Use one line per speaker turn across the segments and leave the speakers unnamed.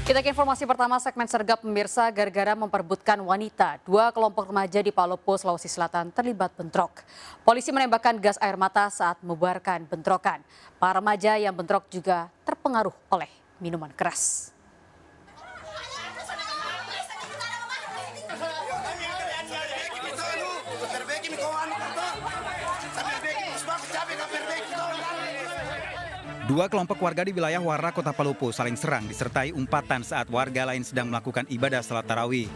Kita ke informasi pertama segmen Sergap pemirsa, gara-gara memperebutkan wanita. Dua kelompok remaja di Palopo, Sulawesi Selatan terlibat bentrok. Polisi menembakkan gas air mata saat membubarkan bentrokan. Para remaja yang bentrok juga terpengaruh oleh minuman keras.
Dua kelompok warga di wilayah Wara, Kota Palopo saling serang disertai umpatan saat warga lain sedang melakukan ibadah salat tarawih.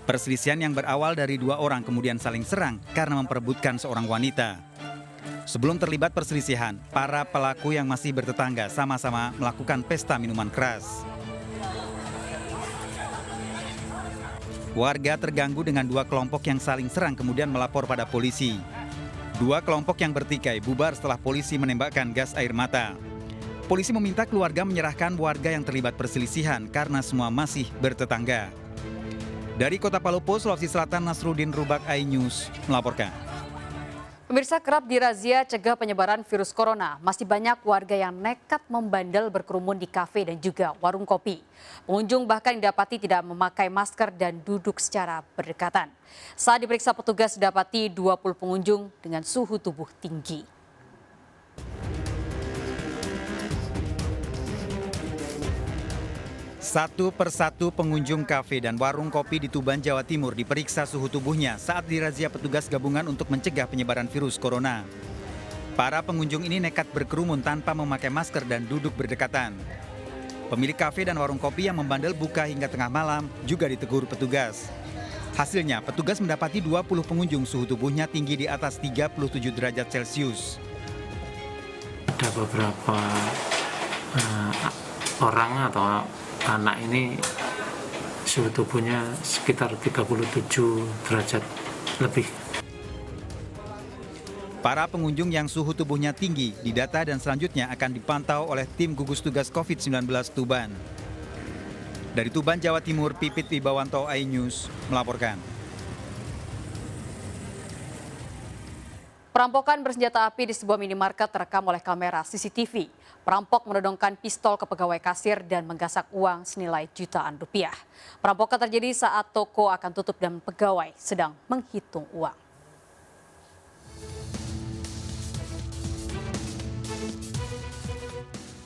Perselisihan yang berawal dari dua orang kemudian saling serang karena memperebutkan seorang wanita. Sebelum terlibat perselisihan, para pelaku yang masih bertetangga sama-sama melakukan pesta minuman keras. Warga terganggu dengan dua kelompok yang saling serang kemudian melapor pada polisi. Dua kelompok yang bertikai bubar setelah polisi menembakkan gas air mata. Polisi meminta keluarga menyerahkan warga yang terlibat perselisihan karena semua masih bertetangga. Dari Kota Palopo, Sulawesi Selatan, Nasruddin Rubak, iNews melaporkan.
Pemirsa, kerap dirazia cegah penyebaran virus corona. Masih banyak warga yang nekat membandel berkerumun di kafe dan juga warung kopi. Pengunjung bahkan didapati tidak memakai masker dan duduk secara berdekatan. Saat diperiksa petugas didapati 20 pengunjung dengan suhu tubuh tinggi.
Satu persatu pengunjung kafe dan warung kopi di Tuban, Jawa Timur diperiksa suhu tubuhnya saat dirazia petugas gabungan untuk mencegah penyebaran virus corona. Para pengunjung ini nekat berkerumun tanpa memakai masker dan duduk berdekatan. Pemilik kafe dan warung kopi yang membandel buka hingga tengah malam juga ditegur petugas. Hasilnya, petugas mendapati 20 pengunjung suhu tubuhnya tinggi di atas 37 derajat Celcius.
Ada beberapa orang atau anak ini suhu tubuhnya sekitar 37 derajat lebih.
Para pengunjung yang suhu tubuhnya tinggi didata dan selanjutnya akan dipantau oleh tim gugus tugas COVID-19 Tuban. Dari Tuban, Jawa Timur, Pipit Wibawanto, iNews melaporkan.
Perampokan bersenjata api di sebuah minimarket terekam oleh kamera CCTV. Perampok menodongkan pistol ke pegawai kasir dan menggasak uang senilai jutaan rupiah. Perampokan terjadi saat toko akan tutup dan pegawai sedang menghitung uang.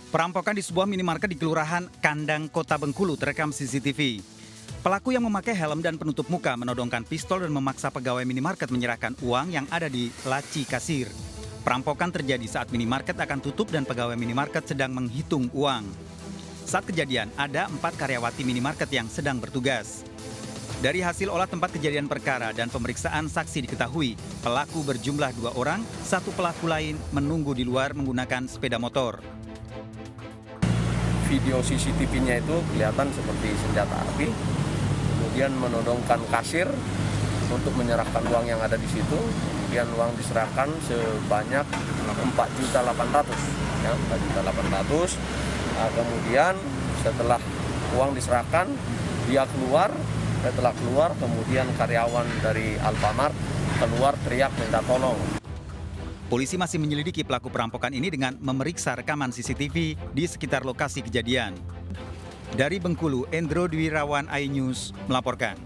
Perampokan di sebuah minimarket di Kelurahan Kandang, Kota Bengkulu terekam CCTV. Pelaku yang memakai helm dan penutup muka menodongkan pistol dan memaksa pegawai minimarket menyerahkan uang yang ada di laci kasir. Perampokan terjadi saat minimarket akan tutup dan pegawai minimarket sedang menghitung uang. Saat kejadian, ada 4 karyawati minimarket yang sedang bertugas. Dari hasil olah tempat kejadian perkara dan pemeriksaan saksi diketahui, pelaku berjumlah 2 orang, satu pelaku lain menunggu di luar menggunakan sepeda motor.
Video CCTV-nya itu kelihatan seperti senjata api, kemudian menodongkan kasir untuk menyerahkan uang yang ada di situ. Kemudian uang diserahkan sebanyak 4.800.000, ya, 4.800.000. Kemudian setelah uang diserahkan, dia keluar. Setelah keluar, kemudian karyawan dari Alfamart keluar teriak minta tolong.
Polisi masih menyelidiki pelaku perampokan ini dengan memeriksa rekaman CCTV di sekitar lokasi kejadian. Dari Bengkulu, Endro Dwirawan, iNews melaporkan.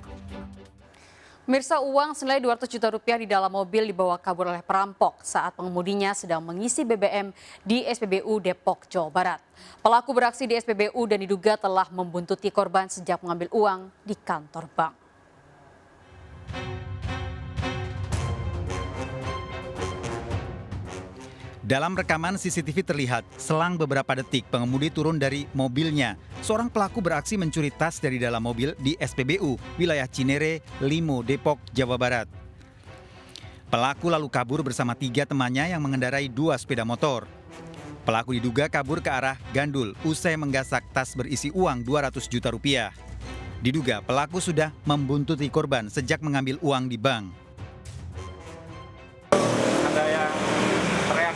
Pemirsa, uang senilai 200 juta rupiah di dalam mobil dibawa kabur oleh perampok saat pengemudinya sedang mengisi BBM di SPBU Depok, Jawa Barat. Pelaku beraksi di SPBU dan diduga telah membuntuti korban sejak mengambil uang di kantor bank.
Dalam rekaman CCTV terlihat, selang beberapa detik pengemudi turun dari mobilnya. Seorang pelaku beraksi mencuri tas dari dalam mobil di SPBU, wilayah Cinere, Limo, Depok, Jawa Barat. Pelaku lalu kabur bersama 3 temannya yang mengendarai 2 sepeda motor. Pelaku diduga kabur ke arah Gandul usai menggasak tas berisi uang 200 juta rupiah. Diduga pelaku sudah membuntuti korban sejak mengambil uang di bank.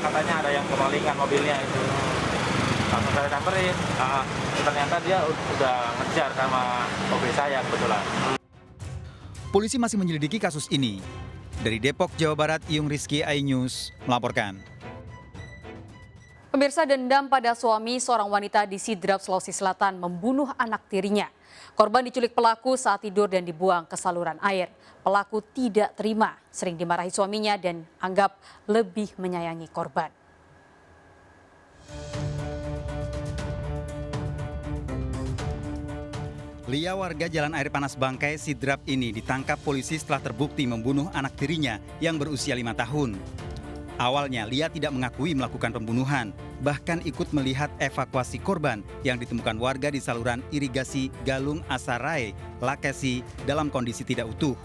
Katanya ada yang kemalingan mobilnya itu. Langsung saya samperin, ternyata dia udah ngejar sama mobil saya kebetulan.
Polisi masih menyelidiki kasus ini. Dari Depok, Jawa Barat, Iyung Rizky, iNews melaporkan.
Pemirsa, dendam pada suami seorang wanita di Sidrap, Sulawesi Selatan membunuh anak tirinya. Korban diculik pelaku saat tidur dan dibuang ke saluran air. Pelaku tidak terima, sering dimarahi suaminya dan anggap lebih menyayangi korban.
Lia, warga Jalan Air Panas Bangkai, Sidrap ini ditangkap polisi setelah terbukti membunuh anak tirinya yang berusia 5 tahun. Awalnya Lia tidak mengakui melakukan pembunuhan, bahkan ikut melihat evakuasi korban yang ditemukan warga di saluran irigasi Galung Asarai, Lakesi dalam kondisi tidak utuh.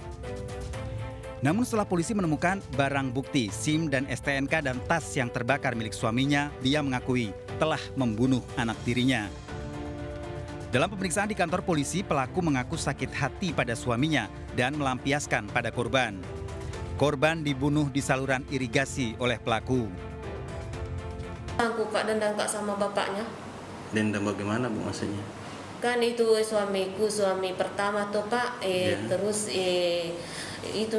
Namun setelah polisi menemukan barang bukti SIM dan STNK dan tas yang terbakar milik suaminya, Lia mengakui telah membunuh anak tirinya. Dalam pemeriksaan di kantor polisi, pelaku mengaku sakit hati pada suaminya dan melampiaskan pada korban. Korban dibunuh di saluran irigasi oleh pelaku.
Aku Kak dendam Kak sama bapaknya.
Dendam bagaimana Bu maksudnya?
Kan itu suamiku, suami pertama tuh Pak. Terus itu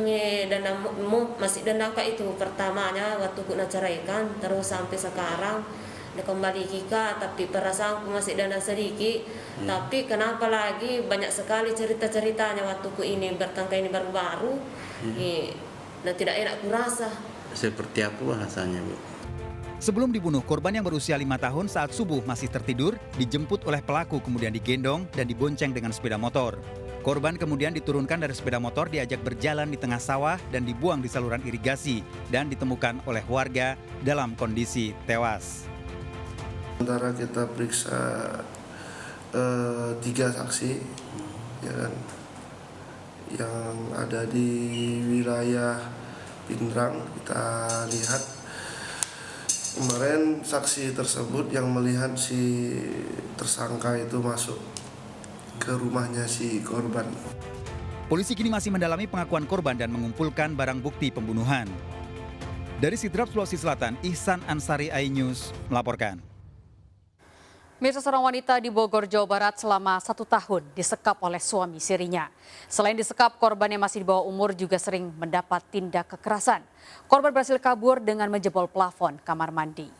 dendammu masih dendam Kak itu pertamanya waktu ku ceraikan, terus sampai sekarang dia kembali Kika, tapi perasaanku masih dendam sedikit. Tapi kenapa lagi banyak sekali cerita-ceritanya waktu ku ini bertangkai ini baru-baru. Dan tidak enak kurasa.
Seperti apa bahasanya Bu?
Sebelum dibunuh, korban yang berusia 5 tahun saat subuh masih tertidur, dijemput oleh pelaku kemudian digendong dan dibonceng dengan sepeda motor. Korban kemudian diturunkan dari sepeda motor, diajak berjalan di tengah sawah dan dibuang di saluran irigasi dan ditemukan oleh warga dalam kondisi tewas.
Sementara kita periksa 3 saksi ya kan, yang ada di wilayah Pindrang. Kita lihat kemarin saksi tersebut yang melihat si tersangka itu masuk ke rumahnya si korban.
Polisi kini masih mendalami pengakuan korban dan mengumpulkan barang bukti pembunuhan. Dari Sidrap, Sulawesi Selatan, Ihsan Ansari, iNews melaporkan.
Mirsa, seorang wanita di Bogor, Jawa Barat selama 1 tahun disekap oleh suami sirinya. Selain disekap, korban yang masih di bawah umur juga sering mendapat tindak kekerasan. Korban berhasil kabur dengan menjebol plafon kamar mandi.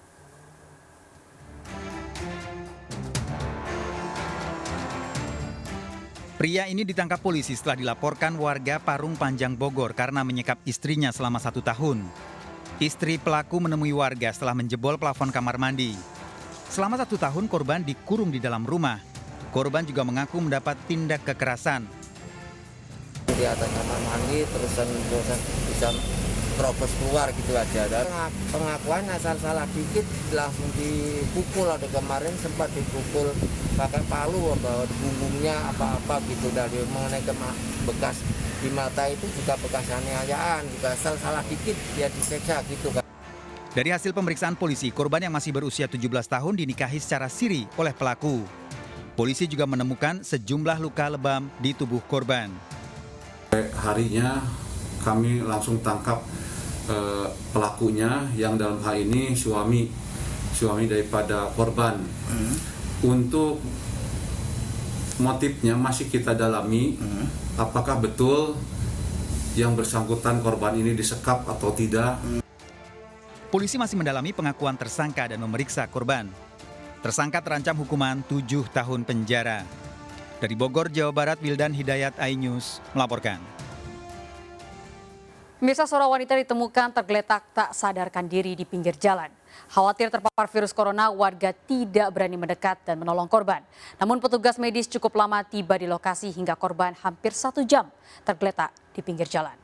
Pria ini ditangkap polisi setelah dilaporkan warga Parung Panjang, Bogor karena menyekap istrinya selama 1 tahun. Istri pelaku menemui warga setelah menjebol plafon kamar mandi. Selama 1 tahun korban dikurung di dalam rumah. Korban juga mengaku mendapat tindak kekerasan.
Di atas kamar mandi terusan bisa terobos keluar gitu aja. Dan pengakuan asal salah dikit langsung dipukul. Ada kemarin sempat dipukul pakai palu atau punggungnya apa-apa gitu. Dari mengenai bekas di mata itu juga bekas aniayaan. Juga asal salah dikit dia diseksa gitu kan.
Dari hasil pemeriksaan polisi, korban yang masih berusia 17 tahun dinikahi secara siri oleh pelaku. Polisi juga menemukan sejumlah luka lebam di tubuh korban.
Harinya kami langsung tangkap pelakunya yang dalam hal ini suami daripada korban. Untuk motifnya masih kita dalami, apakah betul yang bersangkutan korban ini disekap atau tidak.
Polisi masih mendalami pengakuan tersangka dan memeriksa korban. Tersangka terancam hukuman 7 tahun penjara. Dari Bogor, Jawa Barat, Wildan Hidayat, iNews melaporkan.
Mirsa, seorang wanita ditemukan tergeletak tak sadarkan diri di pinggir jalan. Khawatir terpapar virus corona, warga tidak berani mendekat dan menolong korban. Namun petugas medis cukup lama tiba di lokasi hingga korban hampir 1 jam tergeletak di pinggir jalan.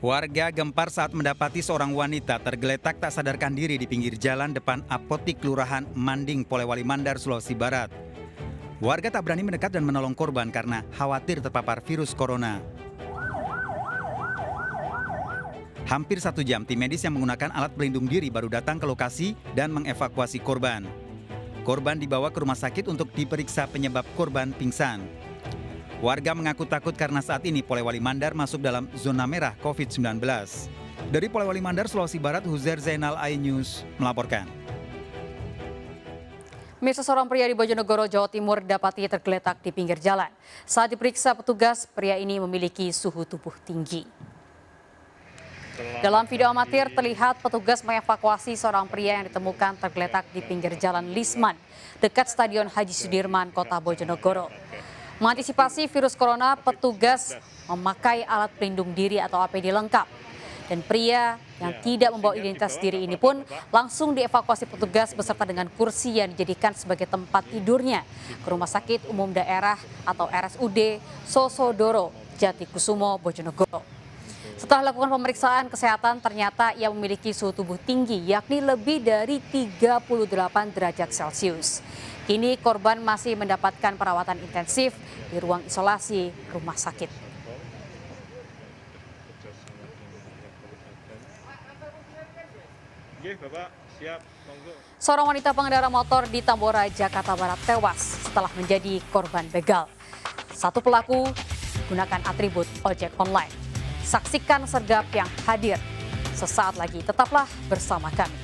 Warga gempar saat mendapati seorang wanita tergeletak tak sadarkan diri di pinggir jalan depan apotik Kelurahan Manding, Polewali Mandar, Sulawesi Barat. Warga tak berani mendekat dan menolong korban karena khawatir terpapar virus corona. Hampir 1 jam, tim medis yang menggunakan alat pelindung diri baru datang ke lokasi dan mengevakuasi korban. Korban dibawa ke rumah sakit untuk diperiksa penyebab korban pingsan. Warga mengaku takut karena saat ini Polewali Mandar masuk dalam zona merah COVID-19. Dari Polewali Mandar, Sulawesi Barat, Huzair Zainal, iNews melaporkan.
Pemirsa, seorang pria di Bojonegoro, Jawa Timur dapati tergeletak di pinggir jalan. Saat diperiksa petugas, pria ini memiliki suhu tubuh tinggi. Dalam video amatir terlihat petugas mengevakuasi seorang pria yang ditemukan tergeletak di pinggir jalan Lisman, dekat Stadion Haji Sudirman, Kota Bojonegoro. Mengantisipasi virus corona, petugas memakai alat pelindung diri atau APD lengkap. Dan pria yang tidak membawa identitas diri ini pun langsung dievakuasi petugas beserta dengan kursi yang dijadikan sebagai tempat tidurnya ke Rumah Sakit Umum Daerah atau RSUD Sosodoro, Jatikusumo, Bojonegoro. Setelah lakukan pemeriksaan kesehatan, ternyata ia memiliki suhu tubuh tinggi, yakni lebih dari 38 derajat Celcius. Kini korban masih mendapatkan perawatan intensif di ruang isolasi rumah sakit. Seorang wanita pengendara motor di Tambora, Jakarta Barat tewas setelah menjadi korban begal. Satu pelaku gunakan atribut ojek online. Saksikan sergap yang hadir sesaat lagi. Tetaplah bersama kami.